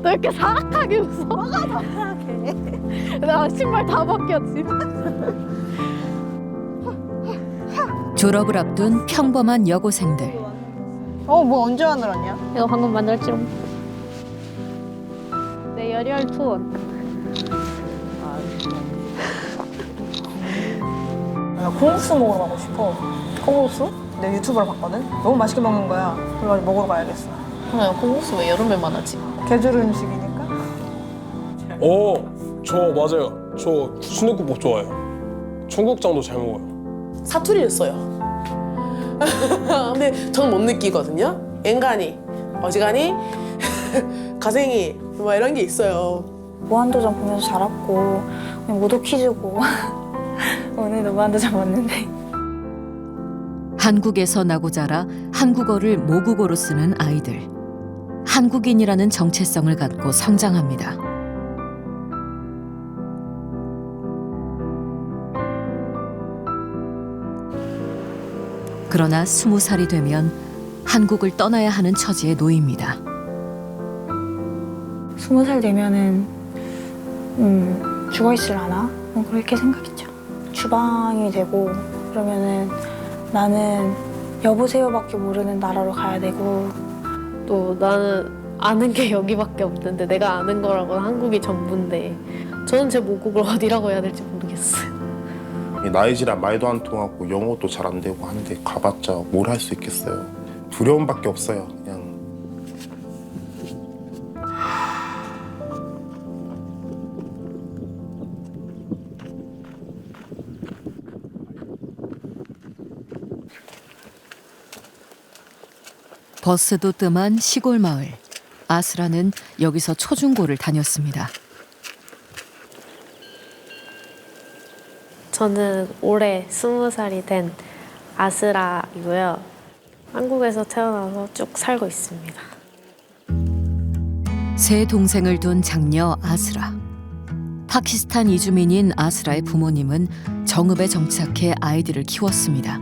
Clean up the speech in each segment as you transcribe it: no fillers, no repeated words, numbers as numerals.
너 이렇게 사악하게 웃어? 뭐가 더 사악해? 나 신발 다 벗겼지. 졸업을 앞둔 평범한 여고생들. 뭐 언제 만들었냐? 이거 방금 만들었지롱. 내 열혈 투원. 나 콩국수 먹으러 가고 싶어. 콩국수? 내가 유튜브를 봤거든? 너무 맛있게 먹는 거야. 그래가지고 먹으러 가야겠어. 콩국수 왜 여름에만 하지? 계절 음식이니까. 저 맞아요. 저 순댓국밥 좋아해요. 청국장도 잘 먹어요. 사투리를 써요. 근데 저는 못 느끼거든요. 앵간히, 어지간히, 가생이 뭐 이런 게 있어요. 무한도전 보면서 자랐고 그냥 모두 퀴즈고 오늘도 무한도전 봤는데 한국에서 나고 자라 한국어를 모국어로 쓰는 아이들. 한국인이라는 정체성을 갖고 성장합니다. 그러나 20살이 되면 한국을 떠나야 하는 처지에 놓입니다. 20살 되면은 죽어있으려나? 그렇게 생각했죠. 주방이 되고 그러면은 나는 여보세요밖에 모르는 나라로 가야 되고 또 나는 아는 게 여기밖에 없는데 내가 아는 거라고는 한국이 전부인데 저는 제 모국을 어디라고 해야 될지 모르겠어요. 나이지랑 말도 안 통하고 영어도 잘 안 되고 하는데 가봤자 뭘 할 수 있겠어요. 두려움밖에 없어요. 그냥. 버스도 뜸한 시골 마을. 아스라는 여기서 초중고를 다녔습니다. 저는 올해 20살이 된 아스라이고요. 한국에서 태어나서 쭉 살고 있습니다. 세 동생을 둔 장녀 아스라. 파키스탄 이주민인 아스라의 부모님은 정읍에 정착해 아이들을 키웠습니다.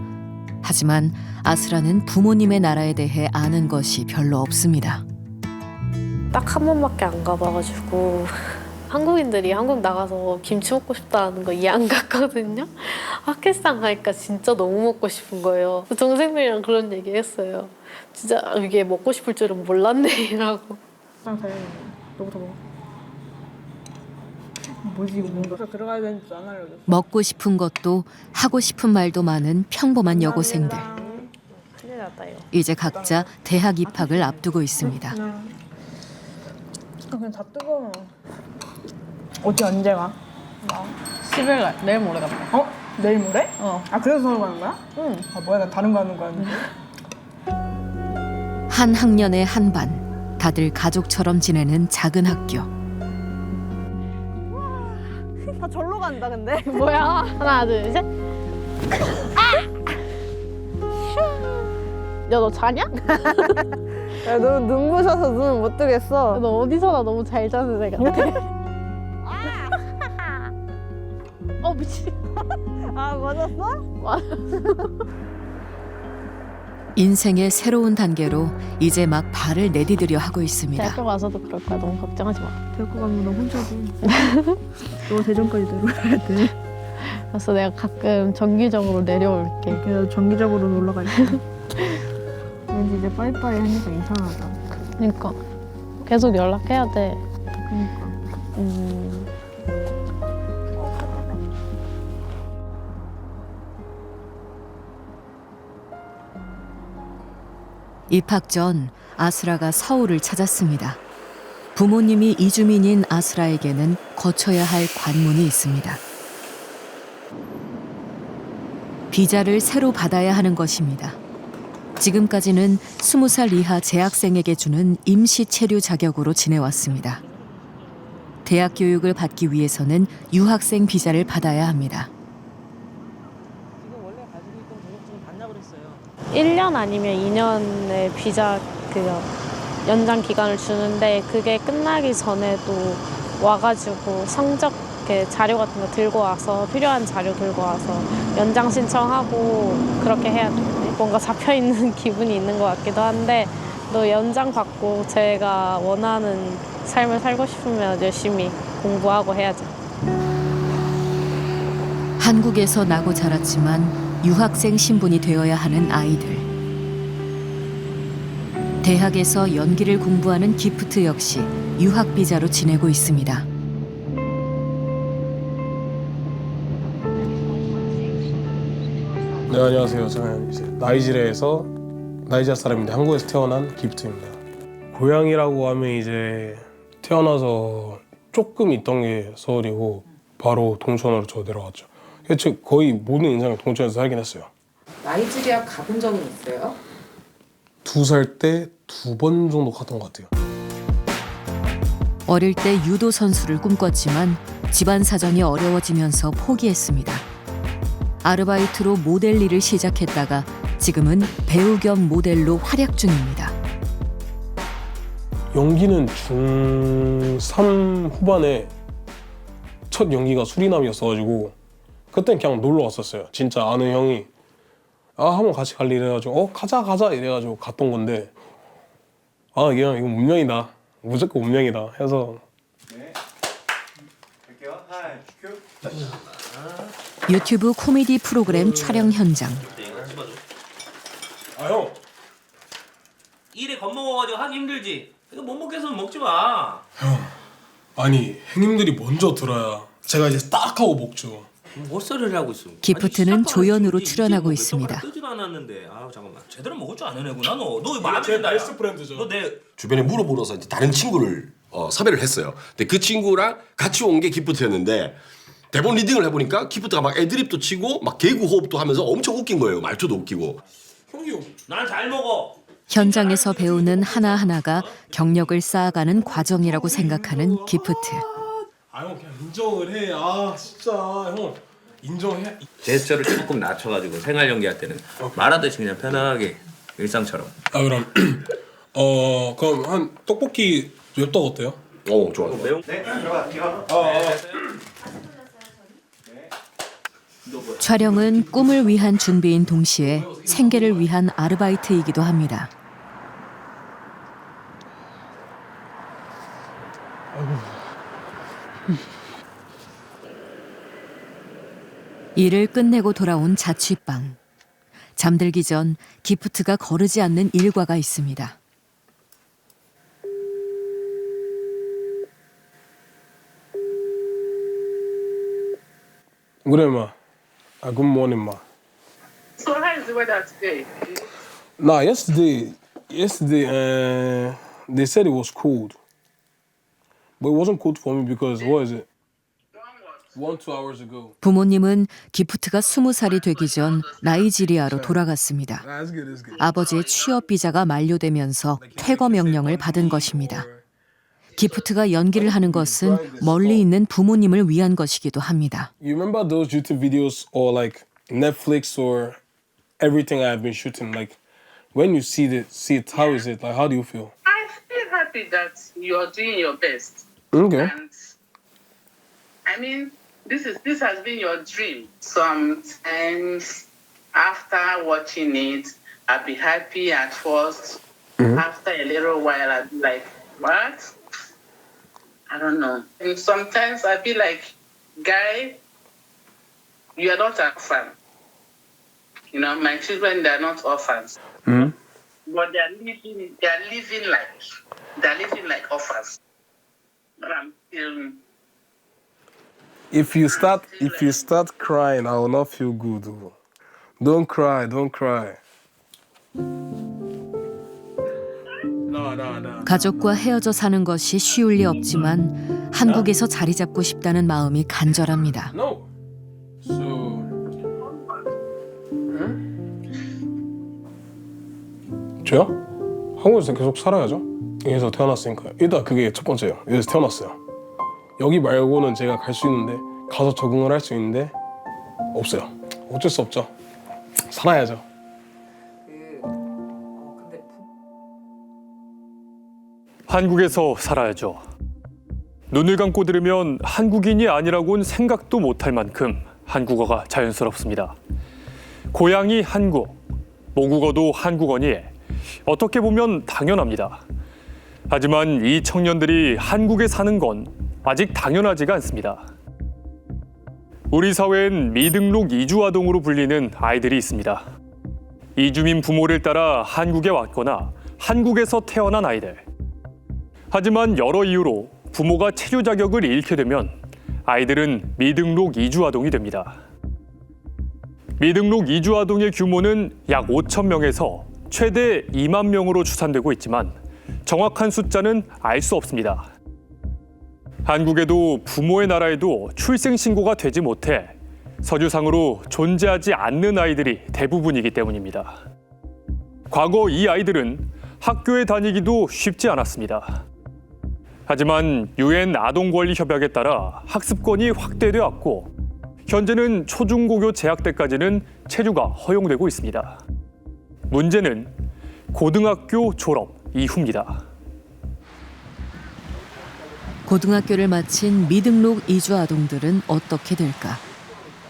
하지만 아스라는 부모님의 나라에 대해 아는 것이 별로 없습니다. 딱 한 번밖에 안 가봐가지고 한국인들이 한국 나가서 김치 먹고 싶다는 거 이해 안 갔거든요. 파키스탄 가니까 진짜 너무 먹고 싶은 거예요. 동생들이랑 그런 얘기 했어요. 진짜 이게 먹고 싶을 줄은 몰랐네 이라고. 너부터 먹어. 뭐지 이거 뭔가 들어가야 되는지 안 알려줬어. 먹고 싶은 것도 하고 싶은 말도 많은 평범한 여고생들. 큰일 났다 이거. 이제 각자 대학 입학을 앞두고 있습니다. 그냥 다 뜨거워. 어디 언제 가? 10일 날 내일 모레 갑니다. 내일 모레? 어. 그래서 서울 가는 거야? 응. 뭐야 난 다른 거 하는 거였는데. 한 학년의 한 반. 다들 가족처럼 지내는 작은 학교. 다 절로 간다 근데. 뭐야? 하나 둘 셋. 야 너 자냐? 야, 너 눈부셔서 눈을 못 뜨겠어. 너 어디서나 너무 잘 자는 애 같아. 미친. 맞았어? 인생의 새로운 단계로 이제 막 발을 내디디려 하고 있습니다. 대학교 가서도 그럴 거야. 너무 걱정하지 마. 데리고 가면 너 혼자도. 너 대전까지 데려가야 돼. 그래서 내가 가끔 정기적으로 내려올게. 그래서 정기적으로 놀러 갈게. 왠지 이제 빠이빠이 하니까 이상하다. 그러니까 계속 연락해야 돼. 그러니까. 입학 전 아스라가 서울을 찾았습니다. 부모님이 이주민인 아스라에게는 거쳐야 할 관문이 있습니다. 비자를 새로 받아야 하는 것입니다. 지금까지는 20살 이하 재학생에게 주는 임시 체류 자격으로 지내왔습니다. 대학 교육을 받기 위해서는 유학생 비자를 받아야 합니다. 1년 아니면 2년의 비자 연장 기간을 주는데 그게 끝나기 전에도 와가지고 성적 자료 같은 거 들고 와서 필요한 자료 들고 와서 연장 신청하고 그렇게 해야 돼. 뭔가 잡혀 있는 기분이 있는 것 같기도 한데 또 연장 받고 제가 원하는 삶을 살고 싶으면 열심히 공부하고 해야죠. 한국에서 나고 자랐지만 유학생 신분이 되어야 하는 아이들. 대학에서 연기를 공부하는 기프트 역시 유학 비자로 지내고 있습니다. 네, 안녕하세요. 저는 이제 나이지리아 사람인데 한국에서 태어난 기프트입니다. 고향이라고 하면 이제 태어나서 조금 있던 게 서울이고 바로 동천으로 저 내려왔죠. 거의 모든 인생을 동천에서 살긴 했어요. 나이지리아 가본 적은 있어요? 2살 때 2번 정도 갔던 것 같아요. 어릴 때 유도 선수를 꿈꿨지만 집안 사정이 어려워지면서 포기했습니다. 아르바이트로 모델 일을 시작했다가 지금은 배우 겸 모델로 활약 중입니다. 연기는 중3 후반에 첫 연기가 수리남이었어가지고 그땐 그냥 놀러 왔었어요. 진짜 아는 형이 한번 같이 갈래 이래가지고 가자 이래가지고 갔던 건데 이거 운명이다. 무조건 운명이다 해서. 네. 갈게요. 하이, 큐. 유튜브 코미디 프로그램 촬영 현장. 형. 일에 겁먹어가지고 하기 힘들지. 이거 못 먹겠으면 먹지 마. 형. 아니 형님들이 먼저 들어야 제가 이제 딱 하고 먹죠. 헛소리를 하고 있어. 기프트는 조연으로 출연하고 있습니다. 뜨질 않았는데. 잠깐만. 제대로 먹을 줄 아는 애구나 너. 너 마음에 든다. 베스트 프렌드죠. 너 내 주변에 물어보러서 이제 다른 친구를 섭외를 했어요. 근데 그 친구랑 같이 온 게 기프트였는데 대본 리딩을 해보니까 기프트가 막 애드립도 치고 막 개그 호흡도 하면서 엄청 웃긴 거예요. 말투도 웃기고. 형이 난 잘 먹어. 현장에서 배우는 하나하나가 경력을 쌓아가는 과정이라고 생각하는 기프트. 형 그냥 인정을 해. 진짜 형 인정해. 제스처를 조금 낮춰가지고 생활 연기할 때는 말하듯이 그냥 편하게 일상처럼. 그럼 그럼 한 떡볶이 엽떡 어때요? 좋아. 매운. 네, 들어갈게요. 촬영은 꿈을 위한 준비인 동시에 생계를 위한 아르바이트이기도 합니다. 일을 끝내고 돌아온 자취방. 잠들기 전 기프트가 거르지 않는 일과가 있습니다. 그래 마. Good morning ma. So how is the weather today? Nah, yesterday they said it was cold. But it wasn't cold for me because what is it? 1-2 hours ago. 부모님은 기프트가 20살이 되기 전 나이지리아로 돌아갔습니다. That's good, that's good. 아버지의 취업 비자가 만료되면서 퇴거 명령을 받은 것입니다. 기프트가 연기를 하는 것은 멀리 있는 부모님을 위한 것이기도 합니다. You remember those YouTube videos or like Netflix or everything I've been shooting? Like when you see it, how is it? Like how do you feel? I feel happy that you're doing your best. Okay. And I mean, this has been your dream. Sometimes after watching it, I'll be happy at first. After a little while, I'll be like, what? I don't know. And sometimes I feel like, guy, you are not an orphan. You know, my children, they're not orphans. Mm-hmm. But they're living like orphans. But I'm still... If you start crying, I will not feel good. Don't cry. No. 가족과 헤어져 사는 것이 쉬울 리 없지만 한국에서 자리 잡고 싶다는 마음이 간절합니다. No. So. 저요? 한국에서 계속 살아야죠. 여기서 태어났으니까요. 일단 그게 첫 번째예요. 여기서 태어났어요. 여기 말고는 제가 갈 수 있는데 가서 적응을 할 수 있는데 없어요. 어쩔 수 없죠. 살아야죠. 한국에서 살아야죠. 눈을 감고 들으면 한국인이 아니라고는 생각도 못할 만큼 한국어가 자연스럽습니다. 고향이 한국, 모국어도 한국어니 어떻게 보면 당연합니다. 하지만 이 청년들이 한국에 사는 건 아직 당연하지가 않습니다. 우리 사회엔 미등록 이주아동으로 불리는 아이들이 있습니다. 이주민 부모를 따라 한국에 왔거나 한국에서 태어난 아이들. 하지만 여러 이유로 부모가 체류 자격을 잃게 되면 아이들은 미등록 이주아동이 됩니다. 미등록 이주아동의 규모는 약 5천 명에서 최대 2만 명으로 추산되고 있지만 정확한 숫자는 알 수 없습니다. 한국에도 부모의 나라에도 출생신고가 되지 못해 서류상으로 존재하지 않는 아이들이 대부분이기 때문입니다. 과거 이 아이들은 학교에 다니기도 쉽지 않았습니다. 하지만 유엔 아동권리협약에 따라 학습권이 확대되었고 현재는 초중고교 재학 때까지는 체류가 허용되고 있습니다. 문제는 고등학교 졸업 이후입니다. 고등학교를 마친 미등록 이주 아동들은 어떻게 될까?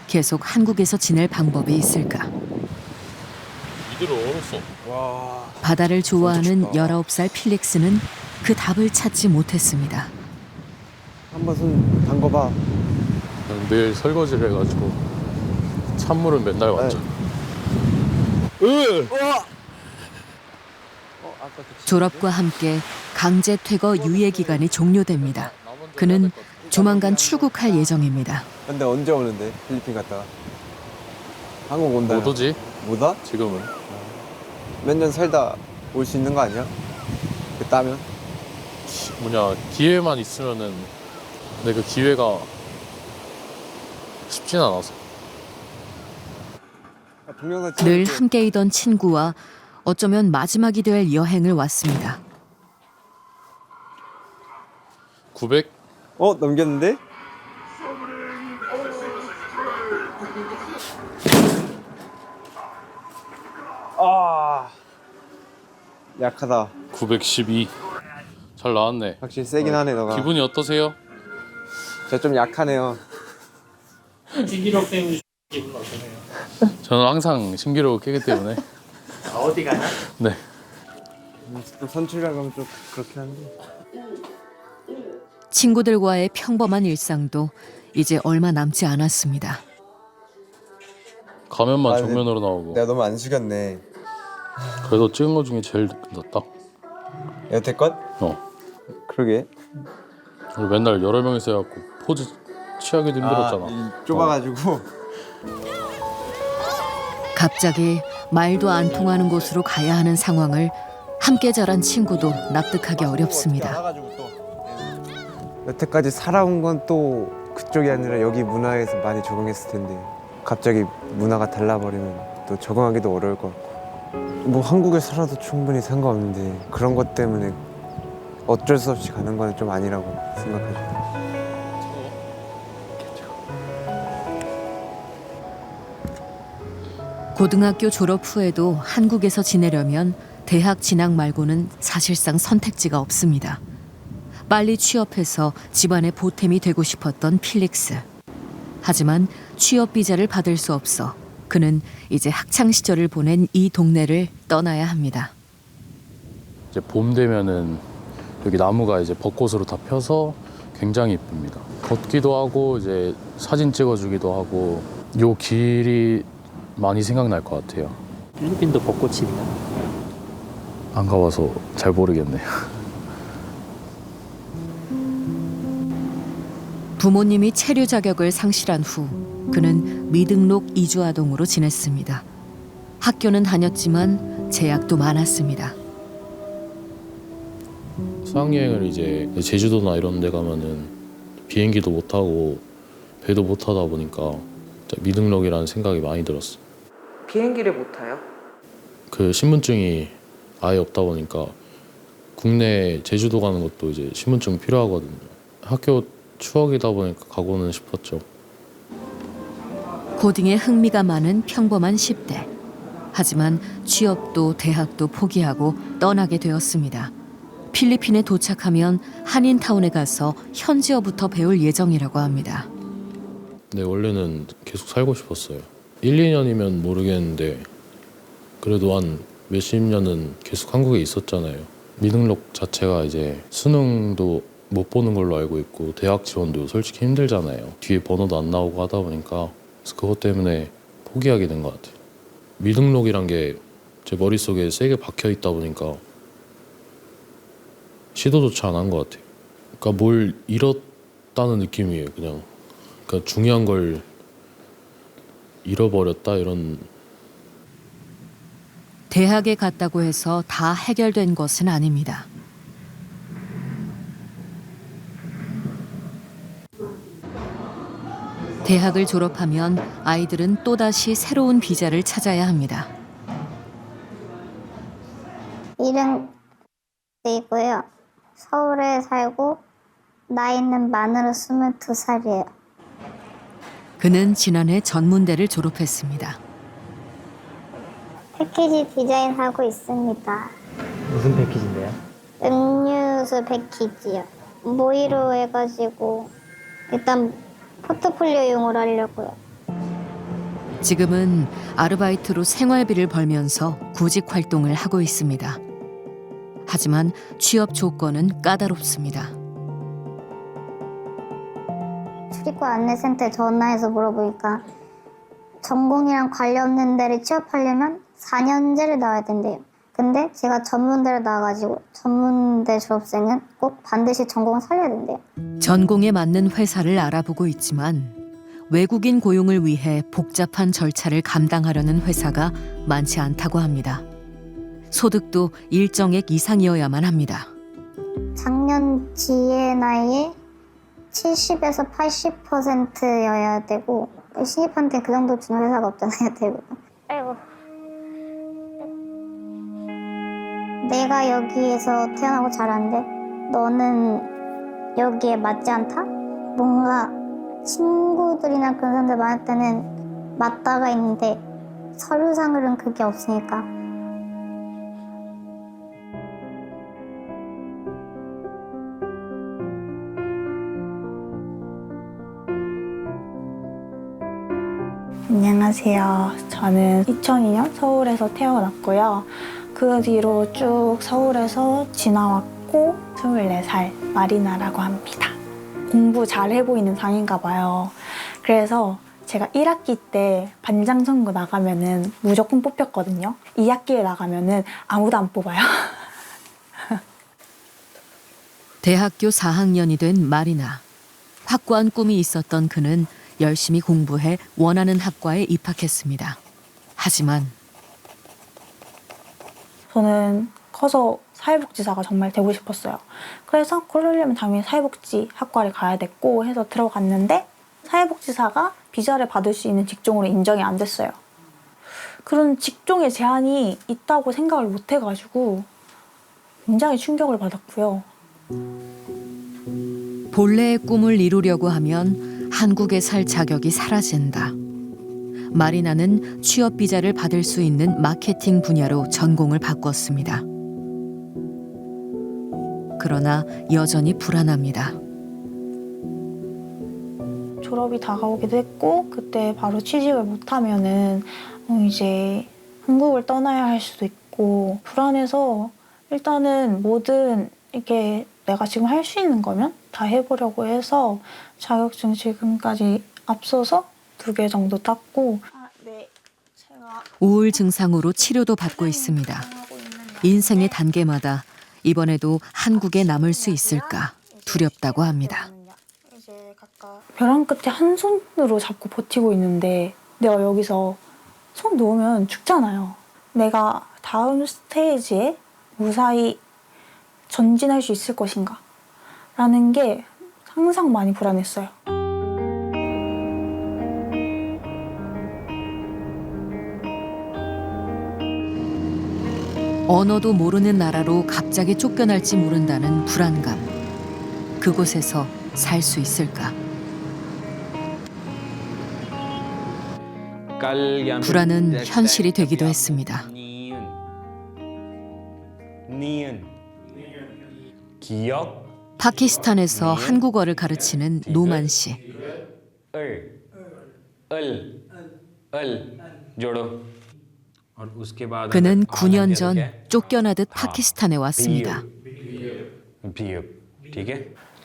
계속 한국에서 지낼 방법이 있을까? 이대로 얼었어. 바다를 좋아하는 19살 필릭스는 그 답을 찾지 못했습니다. 한번 손 담궈봐. 매일 설거지를 해가지고 찬물은 맨날 왔죠. 졸업과 함께 강제 퇴거 유예 기간이 종료됩니다. 그는 조만간 출국할 예정입니다. 근데 언제 오는데? 필리핀 갔다가? 한국 온다. 못 오지. 못 와? 지금은. 몇 년 살다 올 수 있는 거 아니야? 그 따면? 뭐냐 기회만 있으면은 근데 그 기회가 쉽진 않아서. 늘 함께이던 친구와 어쩌면 마지막이 될 여행을 왔습니다. 900? 넘겼는데? 약하다. 912. 잘 나왔네. 확실히 세긴 하네 너가. 기분이 어떠세요? 저 좀 약하네요. 신기록 때문에 기분 어떠세요? 저는 항상 신기록을 깨기 때문에. 어디 가나? 네. 또 선출이라 그러면 좀 그렇긴 한데. 친구들과의 평범한 일상도 이제 얼마 남지 않았습니다. 가면만 정면으로 나오고. 내가 너무 안 숙였네. 그래도 찍은 거 중에 제일 낫다. 여태껏? 그러게. 우리 맨날 여러 명이서 해갖고 포즈 취하기도 힘들었잖아. 좁아가지고. 갑자기 말도 안 통하는 곳으로 가야 하는 상황을 함께 자란 친구도 납득하기 어렵습니다. 여태까지 살아온 건 또 그쪽이 아니라 여기 문화에서 많이 적응했을 텐데 갑자기 문화가 달라버리면 또 적응하기도 어려울 것 같고 뭐 한국에 살아도 충분히 상관없는데 그런 것 때문에 어쩔 수 없이 가는 건 좀 아니라고 생각하죠. 고등학교 졸업 후에도 한국에서 지내려면 대학 진학 말고는 사실상 선택지가 없습니다. 빨리 취업해서 집안의 보탬이 되고 싶었던 필릭스. 하지만 취업 비자를 받을 수 없어 그는 이제 학창 시절을 보낸 이 동네를 떠나야 합니다. 이제 봄 되면은 여기 나무가 이제 벚꽃으로 다 펴서 굉장히 이쁩니다. 걷기도 하고 이제 사진 찍어주기도 하고 요 길이 많이 생각날 것 같아요. 필리핀도 벚꽃이 있나? 안 가봐서 잘 모르겠네요. 부모님이 체류 자격을 상실한 후 그는 미등록 이주아동으로 지냈습니다. 학교는 다녔지만 제약도 많았습니다. 수학여행을 이제 제주도나 이런 데 가면은 비행기도 못 타고 배도 못 타다 보니까 미등록이라는 생각이 많이 들었어요. 비행기를 못 타요? 그 신분증이 아예 없다 보니까 국내 제주도 가는 것도 이제 신분증 필요하거든요. 학교 추억이다 보니까 가고는 싶었죠. 코딩에 흥미가 많은 평범한 10대. 하지만 취업도 대학도 포기하고 떠나게 되었습니다. 필리핀에 도착하면 한인타운에 가서 현지어부터 배울 예정이라고 합니다. 네, 원래는 계속 살고 싶었어요. 1, 2년이면 모르겠는데 그래도 한 몇십 년은 계속 한국에 있었잖아요. 미등록 자체가 이제 수능도 못 보는 걸로 알고 있고 대학 지원도 솔직히 힘들잖아요. 뒤에 번호도 안 나오고 하다 보니까 그래서 그것 때문에 포기하게 된 것 같아요. 미등록이란 게 제 머릿속에 세게 박혀 있다 보니까 시도조차 안 한 것 같아요. 그러니까 뭘 잃었다는 느낌이에요. 그냥 그러니까 중요한 걸 잃어버렸다 이런. 대학에 갔다고 해서 다 해결된 것은 아닙니다. 대학을 졸업하면 아이들은 또다시 새로운 비자를 찾아야 합니다. 이름 이고요. 서울에 살고 나이는 만으로 22살이에요. 그는 지난해 전문대를 졸업했습니다. 패키지 디자인 하고 있습니다. 무슨 패키지인데요? 음료수 패키지요. 모의로 해가지고 일단 포트폴리오용으로 하려고요. 지금은 아르바이트로 생활비를 벌면서 구직 활동을 하고 있습니다. 하지만 취업 조건은 까다롭습니다. 출입국 안내센터에 전화해서 물어보니까 전공이랑 관련된 데를 취업하려면 4년제를 나와야 된대요. 근데 제가 전문대를 나와가지고 전문대 졸업생은 꼭 반드시 전공을 살려야 된대요. 전공에 맞는 회사를 알아보고 있지만 외국인 고용을 위해 복잡한 절차를 감당하려는 회사가 많지 않다고 합니다. 소득도 일정액 이상이어야만 합니다. 작년 GNI의 70에서 80%여야 되고 신입한테 그 정도 주는 회사가 없잖아요, 대부분. 아이고. 내가 여기에서 태어나고 자랐는데 너는 여기에 맞지 않다? 뭔가 친구들이나 그런 사람들 많을 때는 맞다가 있는데 서류상으로는 그게 없으니까. 안녕하세요. 저는 2002년 서울에서 태어났고요. 그 뒤로 쭉 서울에서 지나왔고 24살 마리나라고 합니다. 공부 잘해 보이는 상인가 봐요. 그래서 제가 1학기 때 반장 선거 나가면은 무조건 뽑혔거든요. 2학기에 나가면은 아무도 안 뽑아요. 대학교 4학년이 된 마리나. 확고한 꿈이 있었던 그는 열심히 공부해 원하는 학과에 입학했습니다. 하지만 저는 커서 사회복지사가 정말 되고 싶었어요. 그래서 그러려면 당연히 사회복지 학과를 가야 됐고 해서 들어갔는데 사회복지사가 비자를 받을 수 있는 직종으로 인정이 안 됐어요. 그런 직종의 제한이 있다고 생각을 못 해가지고 굉장히 충격을 받았고요. 본래의 꿈을 이루려고 하면 한국에 살 자격이 사라진다. 마리나는 취업 비자를 받을 수 있는 마케팅 분야로 전공을 바꿨습니다. 그러나 여전히 불안합니다. 졸업이 다가오기도 했고 그때 바로 취직을 못하면은 이제 한국을 떠나야 할 수도 있고 불안해서 일단은 뭐든 이렇게 내가 지금 할 수 있는 거면 다 해보려고 해서 자격증 지금까지 앞서서 2개 정도 땄고 우울 증상으로 치료도 받고 있습니다. 인생의 단계마다 이번에도 한국에 남을 수 있을까 두렵다고 합니다. 벼랑 끝에 한 손으로 잡고 버티고 있는데 내가 여기서 손 놓으면 죽잖아요. 내가 다음 스테이지에 무사히 전진할 수 있을 것인가 라는 게 항상 많이 불안했어요. 언어도 모르는 나라로 갑자기 쫓겨날지 모른다는 불안감. 그곳에서 살 수 있을까? 불안은 현실이 되기도 했습니다. 파키스탄에서 한국어를 가르치는 노만 씨. 그는 9년 전 쫓겨나듯 파키스탄에 왔습니다.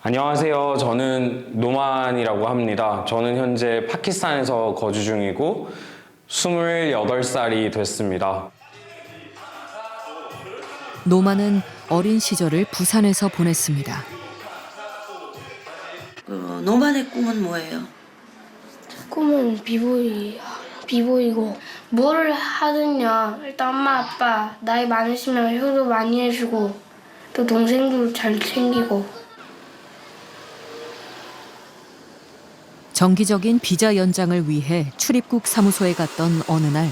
안녕하세요. 저는 노만이라고 합니다. 저는 현재 파키스탄에서 거주 중이고 28살이 됐습니다. 노만은 어린 시절을 부산에서 보냈습니다. 노만의 꿈은 뭐예요? 꿈은 비보이고 뭐를 하든요. 일단 엄마 아빠 나이 많으시면 효도 많이 해주고 또 동생도 잘 챙기고. 정기적인 비자 연장을 위해 출입국 사무소에 갔던 어느 날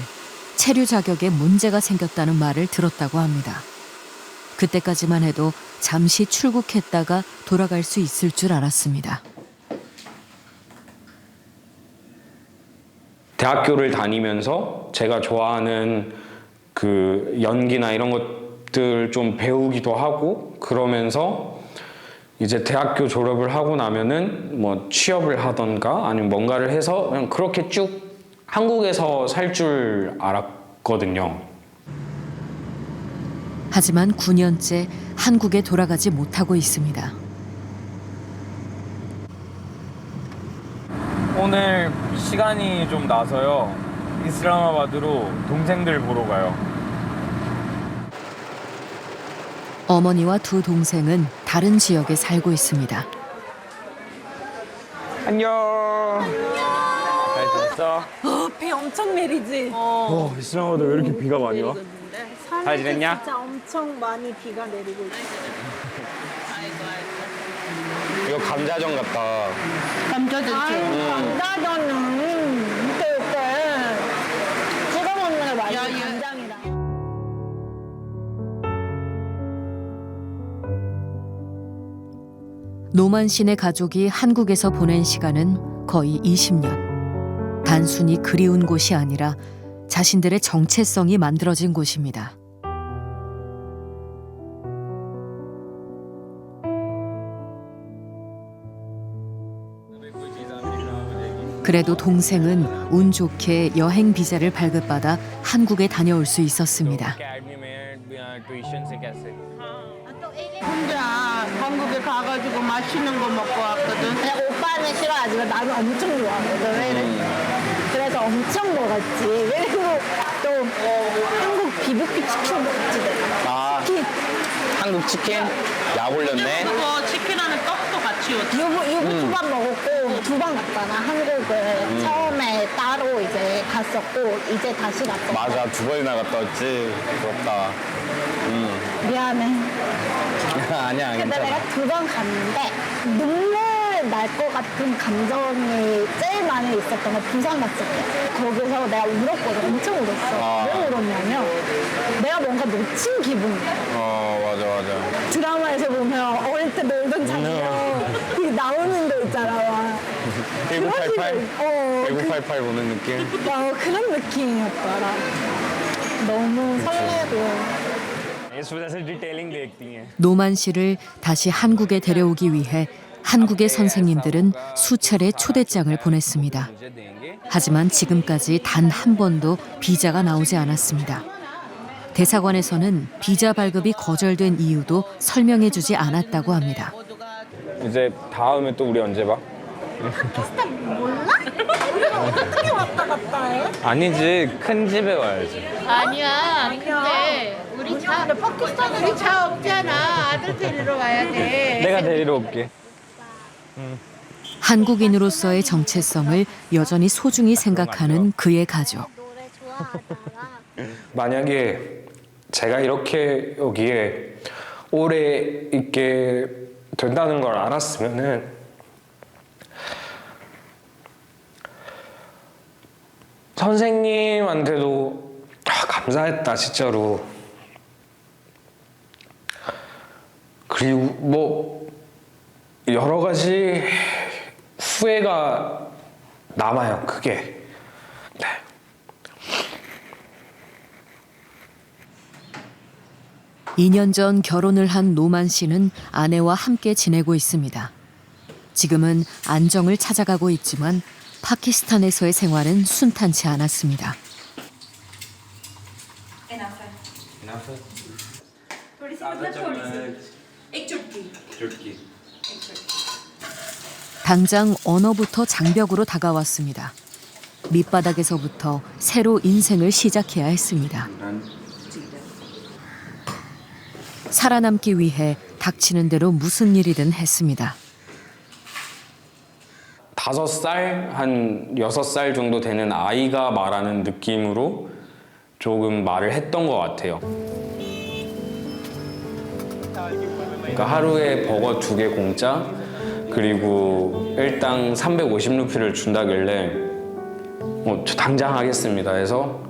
체류 자격에 문제가 생겼다는 말을 들었다고 합니다. 그때까지만 해도 잠시 출국했다가 돌아갈 수 있을 줄 알았습니다. 대학교를 다니면서 제가 좋아하는 그 연기나 이런 것들 좀 배우기도 하고 그러면서 이제 대학교 졸업을 하고 나면은 뭐 취업을 하던가 아니면 뭔가를 해서 그냥 그렇게 쭉 한국에서 살 줄 알았거든요. 하지만 9년째 한국에 돌아가지 못하고 있습니다. 오늘 시간이 좀 나서요. 이슬람아바드로 동생들 보러 가요. 어머니와 두 동생은 다른 지역에 살고 있습니다. 안녕. 잘 지냈어? 비 엄청 내리지? 이슬람아바드 왜 이렇게 비가 많이 와? 잘 지냈냐? 진짜 엄청 많이 비가 내리고 있어. 이거 감자전 같다. 감자전 감자전은 이때 찍어 먹는 게 맛있어. 간장이랑. 노만 씨네 가족이 한국에서 보낸 시간은 거의 20년. 단순히 그리운 곳이 아니라 자신들의 정체성이 만들어진 곳입니다. 그래도 동생은 운 좋게 여행 비자를 발급받아 한국에 다녀올 수 있었습니다. 혼자 한국에 가가지고 맛있는 거 먹고 왔거든. 그냥 오빠는 싫어하지만 나는 엄청 좋아하거든. 왜 이래? 그래서 엄청 먹었지. 그리고 또 한국 비비큐 치킨 먹었지. 아, 한국 치킨? 약 올렸네. 그거 치킨하는 떡도 같이 유부 초밥 먹었고 2번 갔잖아. 한국을 처음에 따로 이제 갔었고 이제 다시 갔어. 맞아, 2번이나 갔다 왔지. 부럽다. 미안해. 아니야, 근데 괜찮아. 내가 2번 갔는데 눈물 날 것 같은 감정이 제일 많이 있었던 건 부산 갔을 때. 거기서 내가 울었거든. 엄청 울었어. 왜 울었냐면 내가 뭔가 놓친 기분이야. 맞아. 드라마에서 보면 어릴 때 놀던 장면 나오는 거 있잖아. 막. 1988? 1988 보는 느낌? 그런 느낌이었더라. 너무 설레고. 노만 씨를 다시 한국에 데려오기 위해 한국의 선생님들은 수차례 초대장을 보냈습니다. 하지만 지금까지 단 한 번도 비자가 나오지 않았습니다. 대사관에서는 비자 발급이 거절된 이유도 설명해주지 않았다고 합니다. 이제 다음에 또 우리 언제 봐? 파키스탄 몰라? 우리가 어떻게 왔다 갔다 해? 아니지, 큰 집에 와야지. 아니야. 근데 우리 차 없잖아. 아들 데리러 와야 돼. 내가 데리러 올게. 한국인으로서의 정체성을 여전히 소중히 생각하는 그의 가족. 만약에 제가 이렇게 여기에 오래 있게 된다는 걸 알았으면은 선생님한테도 감사했다 진짜로. 그리고 뭐 여러 가지 후회가 남아요. 크게. 네. 이 년 전 결혼을 한 노만 씨는 아내와 함께 지내고 있습니다. 지금은 안정을 찾아가고 있지만 파키스탄에서의 생활은 순탄치 않았습니다. 당장 언어부터 장벽으로 다가왔습니다. 밑바닥에서부터 새로 인생을 시작해야 했습니다. 살아남기 위해 닥치는 대로 무슨 일이든 했습니다. 5살, 한 6살 정도 되는 아이가 말하는 느낌으로 조금 말을 했던 것 같아요. 그러니까 하루에 버거 2개 공짜, 그리고 일당 350루피를 준다길래 저 당장 하겠습니다 해서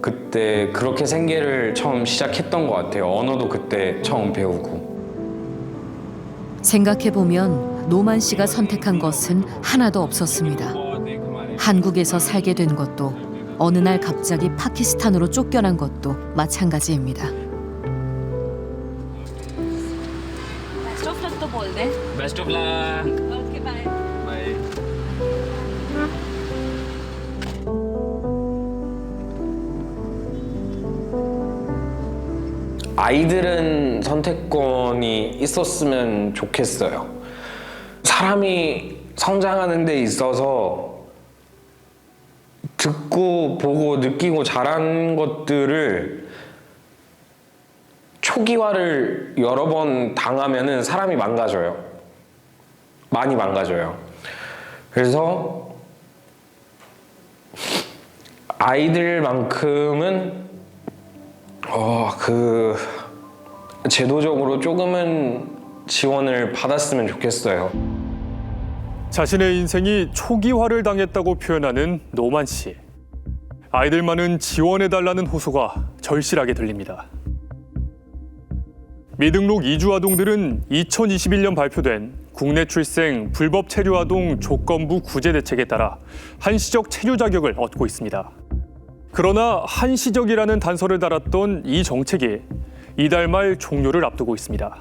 그때 그렇게 생계를 처음 시작했던 것 같아요. 언어도 그때 처음 배우고. 생각해보면 노만 씨가 선택한 것은 하나도 없었습니다. 한국에서 살게 된 것도 어느 날 갑자기 파키스탄으로 쫓겨난 것도 마찬가지입니다. Best of luck. Okay, bye. Bye. 아이들은 선택권이 있었으면 좋겠어요. 사람이 성장하는 데 있어서 듣고 보고 느끼고 자란 것들을 초기화를 여러 번 당하면은 사람이 망가져요. 많이 망가져요. 그래서 아이들만큼은 제도적으로 조금은 지원을 받았으면 좋겠어요. 자신의 인생이 초기화를 당했다고 표현하는 노만 씨. 아이들만은 지원해달라는 호소가 절실하게 들립니다. 미등록 이주 아동들은 2021년 발표된 국내 출생 불법 체류 아동 조건부 구제 대책에 따라 한시적 체류 자격을 얻고 있습니다. 그러나 한시적이라는 단서를 달았던 이 정책이 이달 말 종료를 앞두고 있습니다.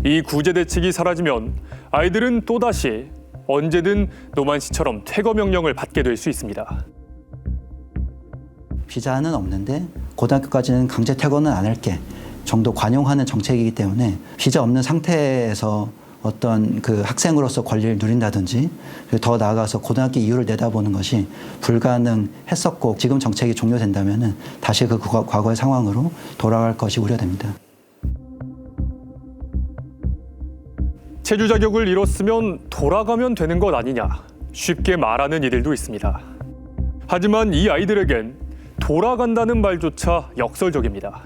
이 구제 대책이 사라지면 아이들은 또다시 언제든 노만 씨처럼 퇴거 명령을 받게 될 수 있습니다. 비자는 없는데 고등학교까지는 강제 퇴거는 안 할게 정도 관용하는 정책이기 때문에 비자 없는 상태에서 어떤 그 학생으로서 권리를 누린다든지 더 나아가서 고등학교 이후를 내다보는 것이 불가능했었고 지금 정책이 종료된다면 다시 그 과거의 상황으로 돌아갈 것이 우려됩니다. 체류 자격을 잃었으면 돌아가면 되는 것 아니냐 쉽게 말하는 이들도 있습니다. 하지만 이 아이들에겐 돌아간다는 말조차 역설적입니다.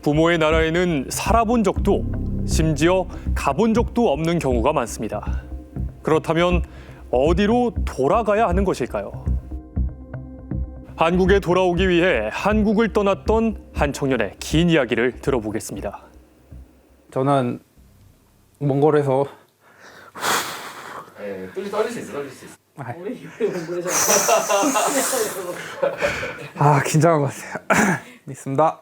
부모의 나라에는 살아본 적도 심지어 가본 적도 없는 경우가 많습니다. 그렇다면 어디로 돌아가야 하는 것일까요? 한국에 돌아오기 위해 한국을 떠났던 한 청년의 긴 이야기를 들어보겠습니다. 저는 몽골에서 떨릴 수 있어. 긴장한 것 같아요. 있습니다.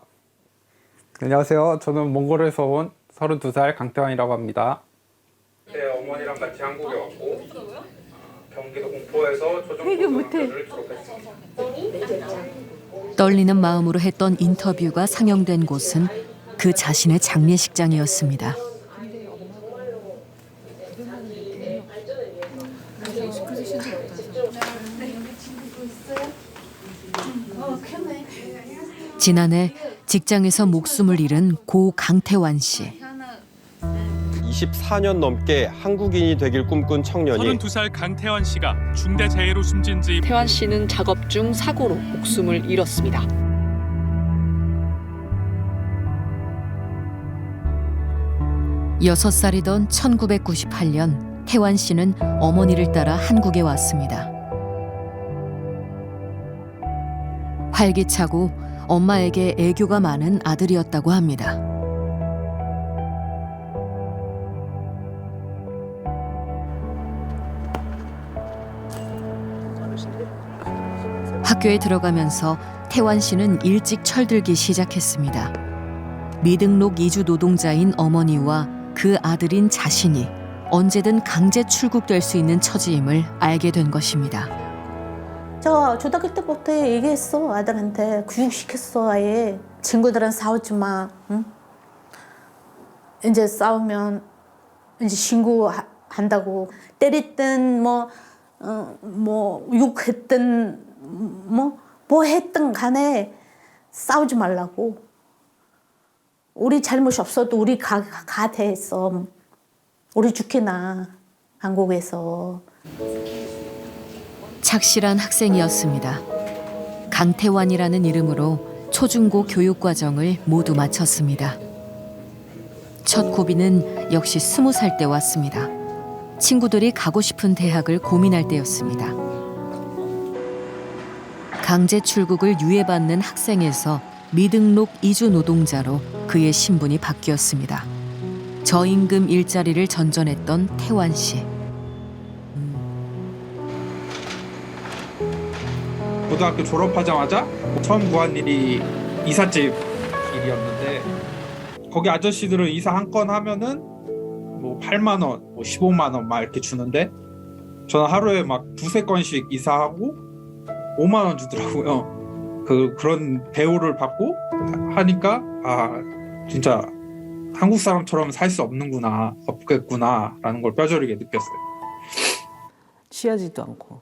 안녕하세요. 저는 몽골에서 온 32살 강태환이라고 합니다. 네, 어머니랑 같이 한국에 왔고 경기도 공포에서 초중고등학교를 졸업했습니다. 떨리는 마음으로 했던 인터뷰가 상영된 곳은 그 자신의 장례식장이었습니다. 지난해 직장에서 목숨을 잃은 고 강태환 씨. 24년 넘게 한국인이 되길 꿈꾼 청년이 32살 강태환 씨가 중대 재해로 숨진 지 태환 씨는 작업 중 사고로 목숨을 잃었습니다. 여섯 살이던 1998년 태환 씨는 어머니를 따라 한국에 왔습니다. 활기차고 엄마에게 애교가 많은 아들이었다고 합니다. 학교에 들어가면서 태환 씨는 일찍 철들기 시작했습니다. 미등록 이주 노동자인 어머니와 그 아들인 자신이 언제든 강제 출국될 수 있는 처지임을 알게 된 것입니다. 저 초등학교 때부터 얘기했어. 아들한테 교육시켰어. 아예 친구들은 싸우지 마. 응? 이제 싸우면 이제 신고한다고 때렸든 뭐 욕했든 뭐 했든 간에 싸우지 말라고. 우리 잘못이 없어도 우리 가 대했어. 우리 죽게나 한국에서. 착실한 학생이었습니다. 강태환이라는 이름으로 초중고 교육과정을 모두 마쳤습니다. 첫 고비는 역시 20살 때 왔습니다. 친구들이 가고 싶은 대학을 고민할 때였습니다. 강제 출국을 유예받는 학생에서 미등록 이주 노동자로 그의 신분이 바뀌었습니다. 저임금 일자리를 전전했던 태환 씨. 고등학교 졸업하자마자 처음 구한 일이 이삿집 일이었는데 거기 아저씨들은 이사 한 건 하면은 뭐 8만 원, 뭐 15만 원 막 이렇게 주는데 저는 하루에 막 두세 건씩 이사하고 5만 원 주더라고요. 그런 대우를 받고 하니까 진짜 한국 사람처럼 살 수 없겠구나라는 걸 뼈저리게 느꼈어요. 취하지도 않고.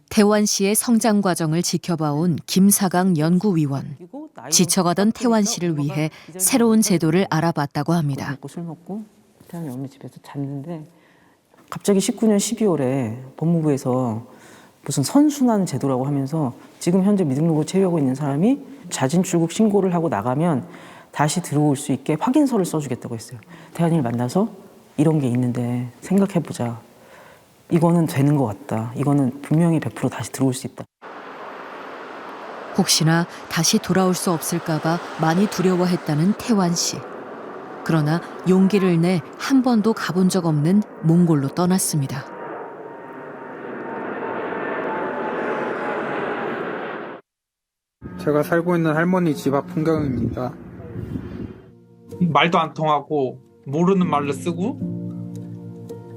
태환 씨의 성장 과정을 지켜봐온 김사강 연구위원. 지쳐가던 태환 씨를 위해 새로운 제도를 알아봤다고 합니다. 술 먹고 태환이 어머니 집에서 잤는데 갑자기 19년 12월에 법무부에서 무슨 선순환 제도라고 하면서 지금 현재 미등록을 채우고 있는 사람이 자진 출국 신고를 하고 나가면 다시 들어올 수 있게 확인서를 써주겠다고 했어요. 태환이를 만나서 이런 게 있는데 생각해보자. 이거는 되는 것 같다. 이거는 분명히 100% 다시 들어올 수 있다. 혹시나 다시 돌아올 수 없을까 봐 많이 두려워했다는 태환 씨. 그러나 용기를 내 한 번도 가본 적 없는 몽골로 떠났습니다. 제가 살고 있는 할머니 집 앞 풍경입니다. 말도 안 통하고 모르는 말로 쓰고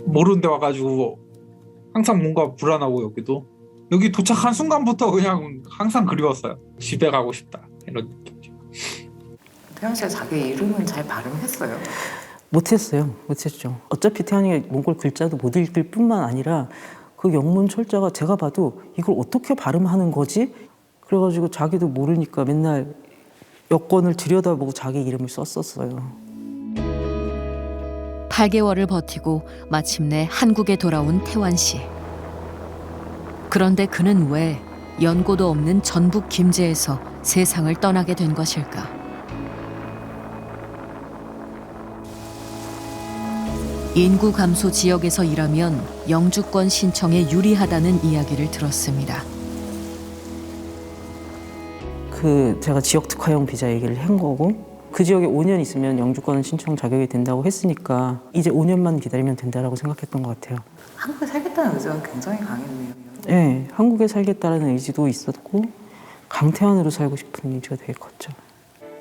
모르는 데 와가지고 항상 뭔가 불안하고 여기 도착한 순간부터 그냥 항상 그리웠어요. 집에 가고 싶다 이런 느낌이죠. 태환 씨가 자기 이름은 잘 발음했어요? 못했죠. 어차피 태환이가 몽골 글자도 못 읽을 뿐만 아니라 그 영문 철자가 제가 봐도 이걸 어떻게 발음하는 거지? 그래가지고 자기도 모르니까 맨날 여권을 들여다보고 자기 이름을 썼었어요. 8개월을 버티고 마침내 한국에 돌아온 태환 씨. 그런데 그는 왜 연고도 없는 전북 김제에서 세상을 떠나게 된 것일까? 인구 감소 지역에서 일하면 영주권 신청에 유리하다는 이야기를 들었습니다. 제가 지역 특화형 비자 얘기를 한 거고 그 지역에 5년 있으면 영주권 신청 자격이 된다고 했으니까 이제 5년만 기다리면 된다라고 생각했던 것 같아요. 한국에 살겠다는 의지가 굉장히 강했네요. 네, 한국에 살겠다는 의지도 있었고 강태환으로 살고 싶은 의지가 되게 컸죠.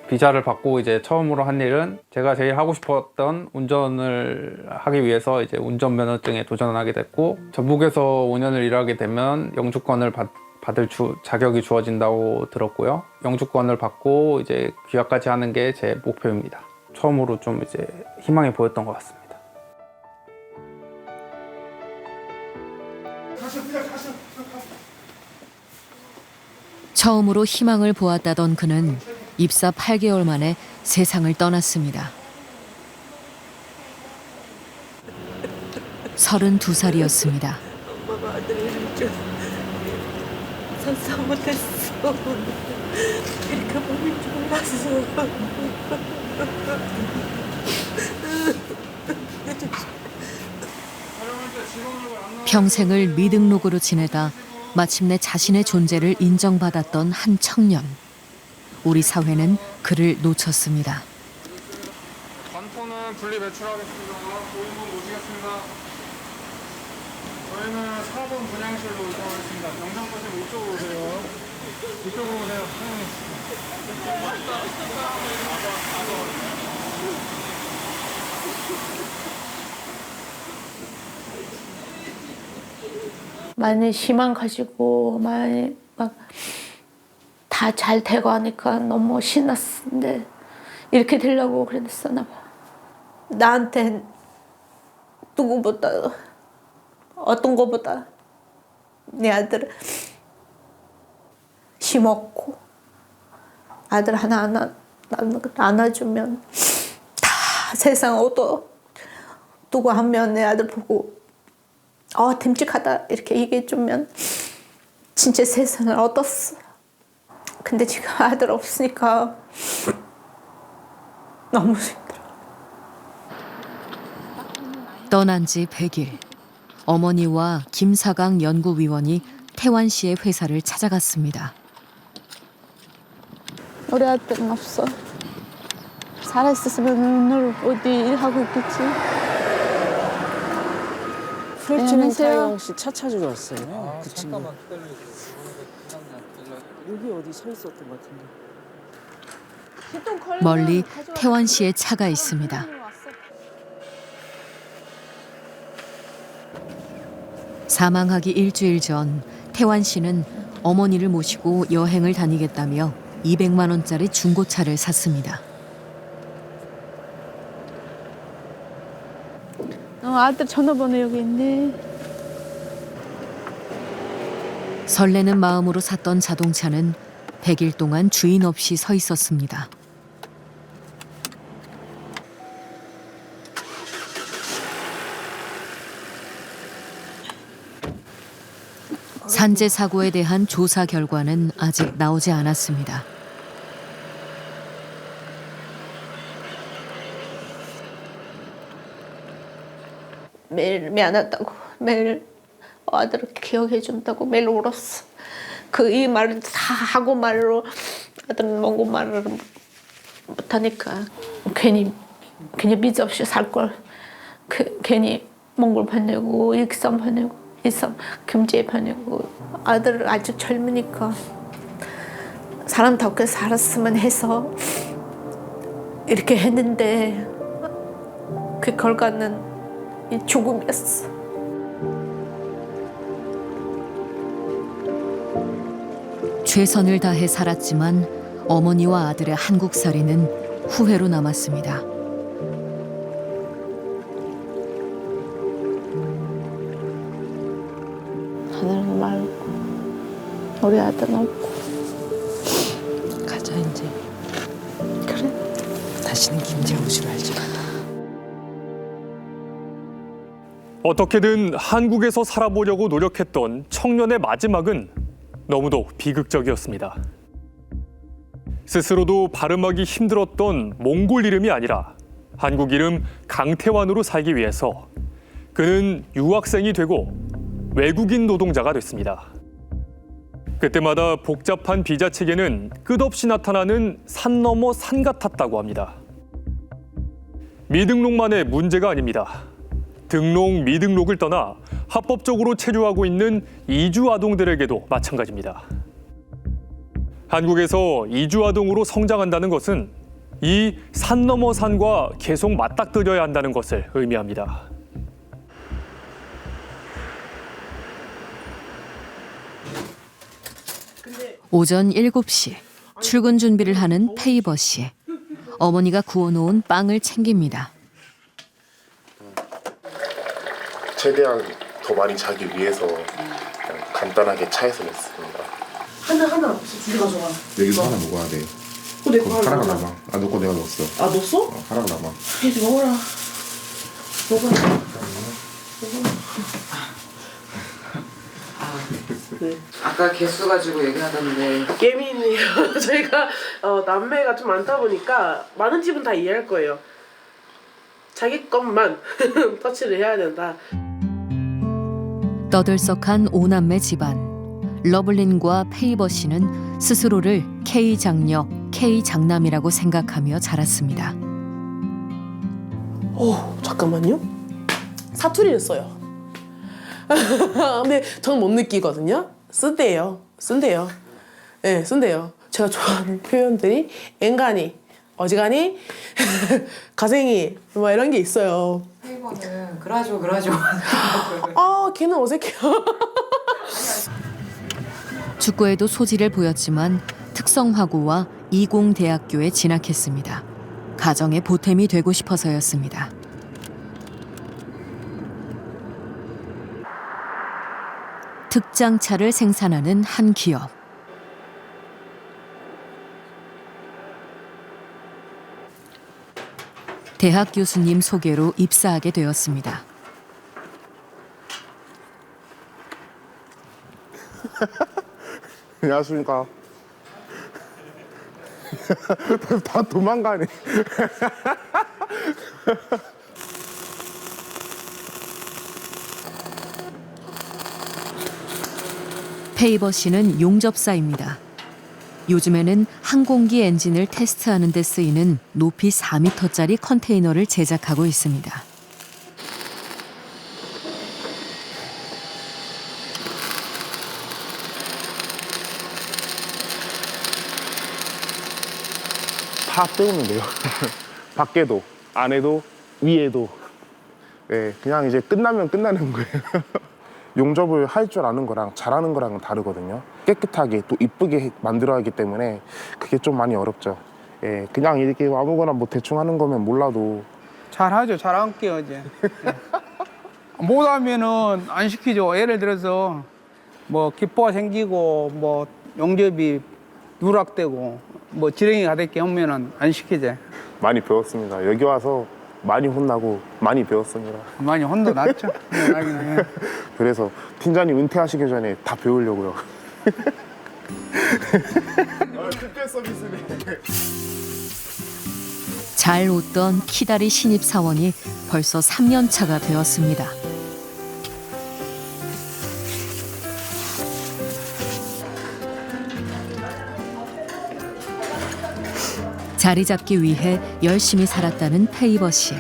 비자를 받고 이제 처음으로 한 일은 제가 제일 하고 싶었던 운전을 하기 위해서 이제 운전면허증에 도전하게 됐고 전북에서 5년을 일하게 되면 영주권을 받을 자격이 주어진다고 들었고요. 영주권을 받고 이제 귀화까지 하는 게 제 목표입니다. 처음으로 좀 이제 희망이 보였던 것 같습니다. 처음으로 희망을 보았다던 그는 입사 8개월 만에 세상을 떠났습니다. 32살이었습니다. 엄마가 아들을 산사 못했어. 이렇게 몸이 좀 났어. 평생을 미등록으로 지내다 마침내 자신의 존재를 인정받았던 한 청년. 우리 사회는 그를 놓쳤습니다. 관포는 분리 배출하겠습니다. 고인분 모시겠습니다. 저희는 4번 분향실로 이동하겠습니다. 영상 보시면 이쪽으로 오세요. 이쪽으로 오세요. 많이 희망 가지고 많이 막 다 잘 되고 하니까 너무 신났는데 이렇게 되려고 그랬었나 봐. 나한테 누구보다 어떤 것보다 내 아들 힘없고 아들 하나 안아주면 다 세상 두고 하면 내 아들 보고 듬직하다 이렇게 얘기해주면 진짜 세상을 얻었어. 근데 지금 아들 없으니까 너무 힘들어. 떠난 지 100일. 어머니와 김사강 연구위원이 태환 씨의 회사를 찾아갔습니다. 우리 아들은 없어. 살아있었으면 오늘 어디 일하고 있겠지. 프레치는 타영 씨 차 찾으러 왔어요. 그 친구. 여기 어디 서 있었던 것 같은데. 멀리 태환 씨의 차가 있습니다. 사망하기 일주일 전 태환 씨는 어머니를 모시고 여행을 다니겠다며 200만 원짜리 중고차를 샀습니다. 아들 전화번호 여기 있네. 설레는 마음으로 샀던 자동차는 100일 동안 주인 없이 서 있었습니다. 산재 사고에 대한 조사 결과는 아직 나오지 않았습니다. 매일 미안하다고 매일 아들을 기억해준다고 매일 울었어. 이 말을 다 하고 말로 아들은 뭔고 말을 못하니까 괜히 빚 없이 살 걸. 괜히 몽골 보내고 익산 보내고 익산 금지에 보내고 아들 아직 젊으니까 사람답게 살았으면 해서 이렇게 했는데 그 결과는 이 죽음이었어. 최선을 다해 살았지만 어머니와 아들의 한국살이는 후회로 남았습니다. 하늘은 말고 우리 아들은 없고. 가자 이제. 그래. 다시는 김재호 씨를 알지 마. 어떻게든 한국에서 살아보려고 노력했던 청년의 마지막은 너무도 비극적이었습니다. 스스로도 발음하기 힘들었던 몽골 이름이 아니라 한국 이름 강태환으로 살기 위해서 그는 유학생이 되고 외국인 노동자가 됐습니다. 그때마다 복잡한 비자 체계는 끝없이 나타나는 산 넘어 산 같았다고 합니다. 미등록만의 문제가 아닙니다. 등록, 미등록을 떠나 합법적으로 체류하고 있는 이주 아동들에게도 마찬가지입니다. 한국에서 이주 아동으로 성장한다는 것은 이 산 넘어 산과 계속 맞닥뜨려야 한다는 것을 의미합니다. 오전 7시 출근 준비를 하는 페이버 씨. 어머니가 구워놓은 빵을 챙깁니다. 최대한 더 많이 자기 위해서 그냥 간단하게 차에서 냈습니다. 하나 없어. 둘이 가져가. 여기서 하나 먹어야 돼. 내 거 하나가 하나 남아. 아, 너 거 내가 넣었어. 아, 넣었어? 하나가 남아. 이제 먹어라. 먹어라. 네. 아까 개수 가지고 얘기하던데 예민해요. 저희가 남매가 좀 많다 보니까 많은 집은 다 이해할 거예요. 자기 것만 터치를 해야 된다. 떠들썩한 5남매 집안. 러블린과 페이버 씨는 스스로를 K장녀, K장남이라고 생각하며 자랐습니다. 잠깐만요. 사투리를 써요. 근데 저는 못 느끼거든요. 쓴대요. 네, 쓴대요. 제가 좋아하는 표현들이 앵간히, 어지간히, 가생이 뭐 이런 게 있어요. 페이버는 그라죠. 걔는 어색해요. 축구에도 소질을 보였지만 특성화고와 이공대학교에 진학했습니다. 가정의 보탬이 되고 싶어서였습니다. 특장차를 생산하는 한 기업. 대학 교수님 소개로 입사하게 되었습니다. 안녕하십니까. 다 도망가네. 페이버시는 용접사입니다. 요즘에는 항공기 엔진을 테스트하는 데 쓰이는 높이 4m짜리 컨테이너를 제작하고 있습니다. 다 때우는데요. 밖에도, 안에도, 위에도. 네, 그냥 이제 끝나면 끝나는 거예요. 용접을 할 줄 아는 거랑 잘하는 거랑은 다르거든요. 깨끗하게 또 이쁘게 만들어야 하기 때문에 그게 좀 많이 어렵죠. 예, 그냥 이렇게 아무거나 뭐 대충 하는 거면 몰라도 잘하죠. 잘할게요 이제. 못하면은 안 시키죠. 예를 들어서 뭐 기포가 생기고 뭐 용접이 누락되고 뭐 지렁이 가득히 오면은 안 시키지. 많이 배웠습니다. 여기 와서 많이 혼나고 많이 배웠습니다. 많이 혼도 났죠. 그래서 팀장님 은퇴하시기 전에 다 배우려고요. 특별 서비스네. 잘 웃던 키다리 신입 사원이 벌써 3년 차가 되었습니다. 자리 잡기 위해 열심히 살았다는 페이버시.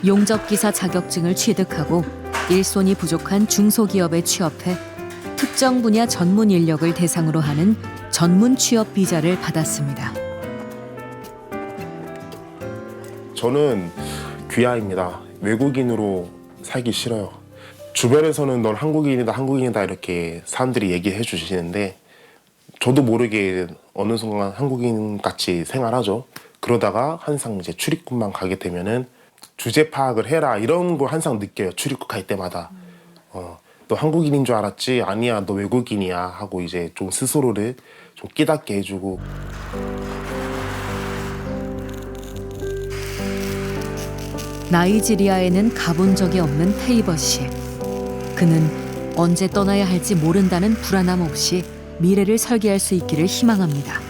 용접기사 자격증을 취득하고 일손이 부족한 중소기업에 취업해 특정 분야 전문 인력을 대상으로 하는 전문 취업 비자를 받았습니다. 저는 귀하입니다. 외국인으로 살기 싫어요. 주변에서는 넌 한국인이다 한국인이다 이렇게 사람들이 얘기해 주시는데 저도 모르게 어느 순간 한국인 같이 생활하죠. 그러다가 항상 이제 출입국만 가게 되면은 주제 파악을 해라 이런 걸 항상 느껴요. 출입국 갈 때마다. 너 한국인인 줄 알았지? 아니야, 너 외국인이야 하고 이제 좀 스스로를 좀 깨닫게 해주고. 나이지리아에는 가본 적이 없는 페이버시. 그는 언제 떠나야 할지 모른다는 불안함 없이 미래를 설계할 수 있기를 희망합니다.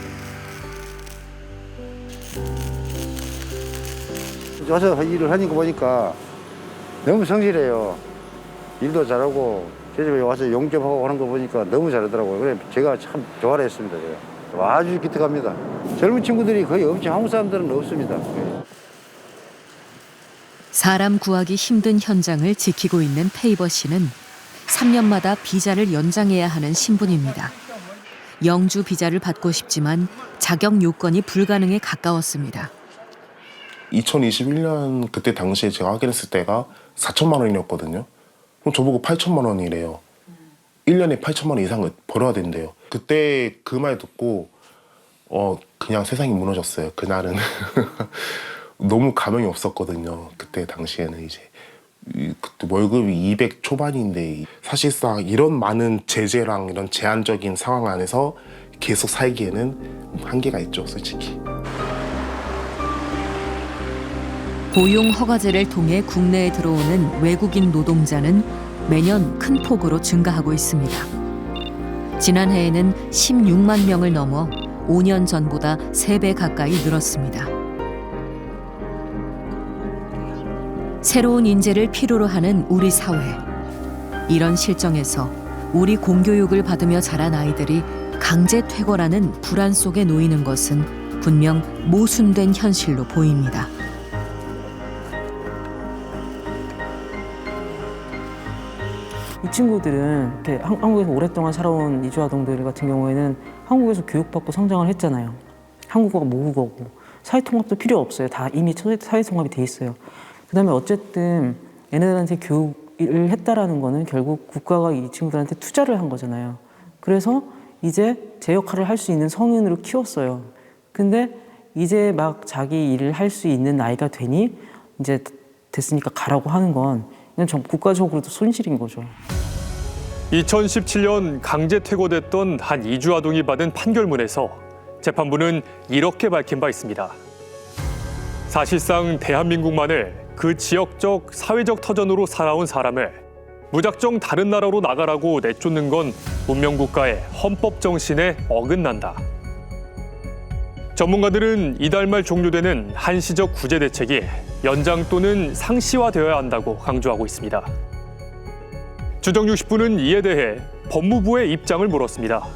와서 일을 하는 거 보니까 너무 성실해요. 일도 잘하고 제 집에 와서 용접하고 하는 거 보니까 너무 잘하더라고요. 그래 제가 참 좋아라 했습니다. 제가. 아주 기특합니다. 젊은 친구들이 거의 없지. 한국 사람들은 없습니다. 사람 구하기 힘든 현장을 지키고 있는 페이버시는 3년마다 비자를 연장해야 하는 신분입니다. 영주 비자를 받고 싶지만 자격 요건이 불가능에 가까웠습니다. 2021년 그때 당시에 제가 확인했을 때가 4천만 원이었거든요. 그럼 저보고 8천만 원이래요. 1년에 8천만 원 이상을 벌어야 된대요. 그때 그 말 듣고 그냥 세상이 무너졌어요. 그날은. 너무 감흥이 없었거든요. 그때 당시에는 이제 그때 월급이 200 초반인데 사실상 이런 많은 제재랑 이런 제한적인 상황 안에서 계속 살기에는 한계가 있죠, 솔직히. 고용 허가제를 통해 국내에 들어오는 외국인 노동자는 매년 큰 폭으로 증가하고 있습니다. 지난해에는 16만 명을 넘어 5년 전보다 3배 가까이 늘었습니다. 새로운 인재를 필요로 하는 우리 사회. 이런 실정에서 우리 공교육을 받으며 자란 아이들이 강제 퇴거라는 불안 속에 놓이는 것은 분명 모순된 현실로 보입니다. 이 친구들은 이렇게 한국에서 오랫동안 살아온 이주아동들 같은 경우에는 한국에서 교육받고 성장을 했잖아요. 한국어가 모국어고 사회통합도 필요 없어요. 다 이미 사회통합이 돼 있어요. 그다음에 어쨌든 얘네들한테 교육을 했다라는 거는 결국 국가가 이 친구들한테 투자를 한 거잖아요. 그래서 이제 제 역할을 할 수 있는 성인으로 키웠어요. 근데 이제 막 자기 일을 할 수 있는 나이가 되니 이제 됐으니까 가라고 하는 건 그냥 국가적으로도 손실인 거죠. 2017년 강제 퇴거됐던 한 이주 아동이 받은 판결문에서 재판부는 이렇게 밝힌 바 있습니다. 사실상 대한민국만을 그 지역적 사회적 터전으로 살아온 사람을 무작정 다른 나라로 나가라고 내쫓는 건 문명국가의 헌법 정신에 어긋난다. 전문가들은 이달 말 종료되는 한시적 구제 대책이 연장 또는 상시화되어야 한다고 강조하고 있습니다. 주정 60부는 이에 대해 법무부의 입장을 물었습니다.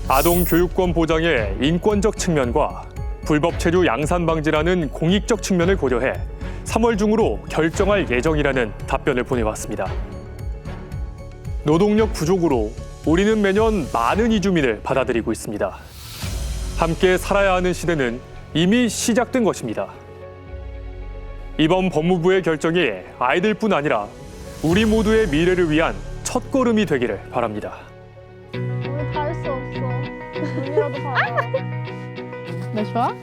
아동 교육권 보장의 인권적 측면과 불법 체류 양산 방지라는 공익적 측면을 고려해 3월 중으로 결정할 예정이라는 답변을 보내왔습니다. 노동력 부족으로 우리는 매년 많은 이주민을 받아들이고 있습니다. 함께 살아야 하는 시대는 이미 시작된 것입니다. 이번 법무부의 결정이 아이들뿐 아니라 우리 모두의 미래를 위한 첫걸음이 되기를 바랍니다. 다 할 수 없어. 눈이라도 봐봐. 나 좋아?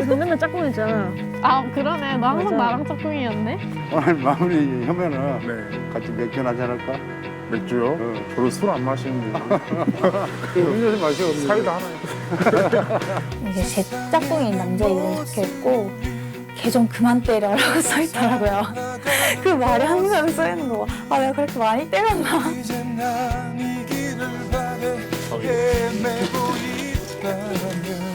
너 맨날 짝꿍이잖아. 아 그러네. 너 항상 나랑 짝꿍이었네. 오늘 마무리 하면은 같이 맥주 한잔 할까? 맥주요? 저도 술 안 마시는데. 음료수 마시고 사이다 하나. 이게 제 짝꿍이 남자 이름이 적혀있고 걔 좀 그만 때려라고 써있더라고요. 그 말이 항상 써있는 거. 아 내가 그렇게 많이 때렸나? 헤매고 있다면